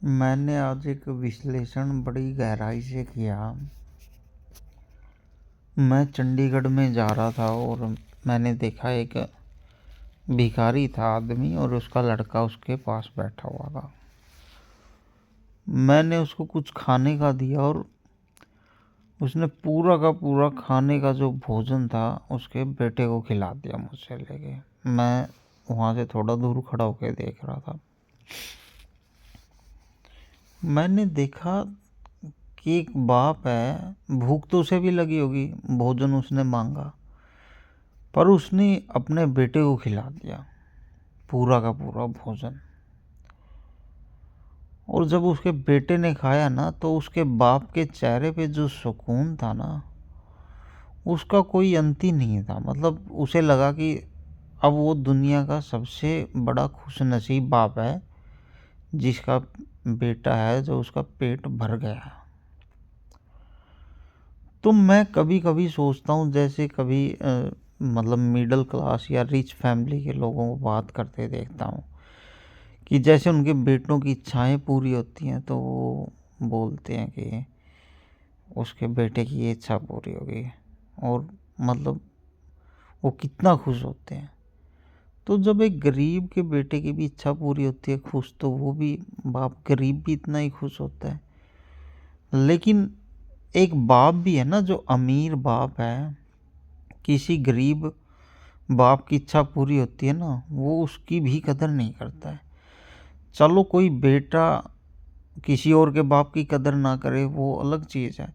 मैंने आज एक विश्लेषण बड़ी गहराई से किया। मैं चंडीगढ़ में जा रहा था और मैंने देखा एक भिखारी था आदमी और उसका लड़का उसके पास बैठा हुआ था। मैंने उसको कुछ खाने का दिया और उसने पूरा का पूरा खाने का जो भोजन था उसके बेटे को खिला दिया मुझसे लेके। मैं वहाँ से थोड़ा दूर खड़ा होकर देख रहा था। मैंने देखा कि एक बाप है, भूख तो उसे भी लगी होगी, भोजन उसने मांगा पर उसने अपने बेटे को खिला दिया पूरा का पूरा भोजन। और जब उसके बेटे ने खाया ना तो उसके बाप के चेहरे पे जो सुकून था ना, उसका कोई अंत ही नहीं था। मतलब उसे लगा कि अब वो दुनिया का सबसे बड़ा खुशनसीब बाप है जिसका बेटा है जो उसका पेट भर गया। तो मैं कभी कभी सोचता हूँ, जैसे कभी मतलब मिडिल क्लास या रिच फैमिली के लोगों को बात करते देखता हूँ कि जैसे उनके बेटों की इच्छाएं पूरी होती हैं तो वो बोलते हैं कि उसके बेटे की ये इच्छा पूरी होगी, और मतलब वो कितना खुश होते हैं। तो जब एक गरीब के बेटे की भी इच्छा पूरी होती है खुश, तो वो भी बाप गरीब भी इतना ही खुश होता है। लेकिन एक बाप भी है ना, जो अमीर बाप है, किसी गरीब बाप की इच्छा पूरी होती है ना, वो उसकी भी कदर नहीं करता है। चलो कोई बेटा किसी और के बाप की कदर ना करे वो अलग चीज़ है,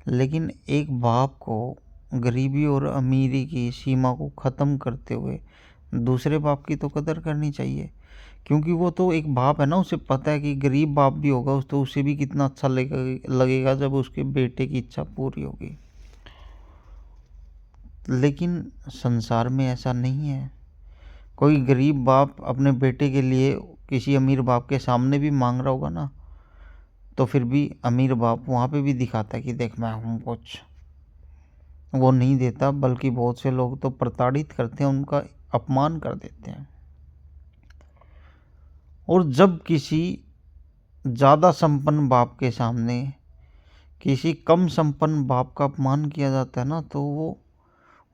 लेकिन एक बाप को गरीबी और अमीरी की सीमा को ख़त्म करते हुए दूसरे बाप की तो कदर करनी चाहिए। क्योंकि वो तो एक बाप है ना, उसे पता है कि गरीब बाप भी होगा उस तो उसे भी कितना अच्छा लगेगा जब उसके बेटे की इच्छा पूरी होगी। लेकिन संसार में ऐसा नहीं है। कोई गरीब बाप अपने बेटे के लिए किसी अमीर बाप के सामने भी मांग रहा होगा ना, तो फिर भी अमीर बाप वहाँ पे भी दिखाता है कि देख मैं हूँ कुछ। वो नहीं देता, बल्कि बहुत से लोग तो प्रताड़ित करते हैं, उनका अपमान कर देते हैं। और जब किसी ज़्यादा संपन्न बाप के सामने किसी कम संपन्न बाप का अपमान किया जाता है ना, तो वो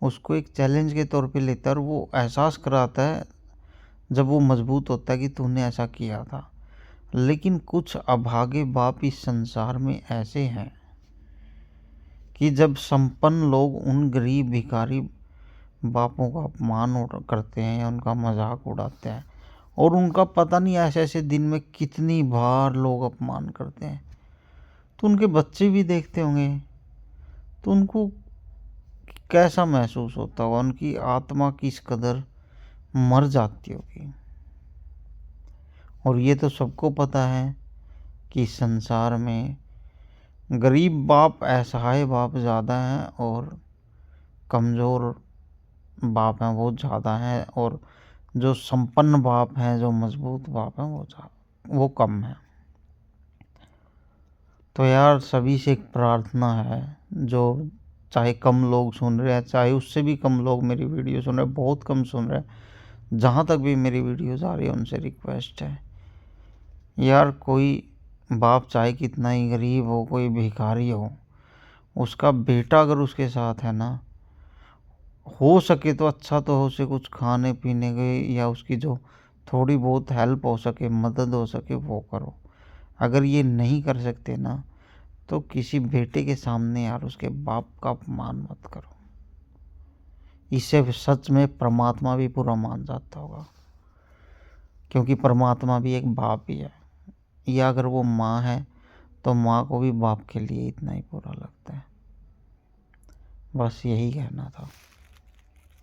उसको एक चैलेंज के तौर पे लेता है और वो एहसास कराता है जब वो मजबूत होता है कि तूने ऐसा किया था। लेकिन कुछ अभागे बाप इस संसार में ऐसे हैं कि जब संपन्न लोग उन गरीब भिखारी बापों का अपमान करते हैं या उनका मजाक उड़ाते हैं, और उनका पता नहीं ऐसे ऐसे दिन में कितनी बार लोग अपमान करते हैं, तो उनके बच्चे भी देखते होंगे तो उनको कैसा महसूस होता होगा, उनकी आत्मा किस कदर मर जाती होगी। और ये तो सबको पता है कि संसार में गरीब बाप, असहाय बाप ज़्यादा हैं और कमज़ोर बाप हैं वो ज़्यादा हैं, और जो संपन्न बाप हैं, जो मजबूत बाप हैं, वो कम हैं। तो यार सभी से एक प्रार्थना है, जो चाहे कम लोग सुन रहे हैं चाहे उससे भी कम लोग मेरी वीडियो सुन रहे हैं, बहुत कम सुन रहे हैं, जहाँ तक भी मेरी वीडियोज़ आ रही है उनसे रिक्वेस्ट है यार, कोई बाप चाहे कितना ही गरीब हो, कोई भिखारी हो, उसका बेटा अगर उसके साथ है ना, हो सके तो अच्छा तो हो सके कुछ खाने पीने के या उसकी जो थोड़ी बहुत हेल्प हो सके, मदद हो सके, वो करो। अगर ये नहीं कर सकते ना, तो किसी बेटे के सामने यार उसके बाप का अपमान मत करो। इससे सच में परमात्मा भी बुरा मान जाता होगा, क्योंकि परमात्मा भी एक बाप ही है। या अगर वो माँ है तो माँ को भी बाप के लिए इतना ही बुरा लगता है। बस यही कहना था।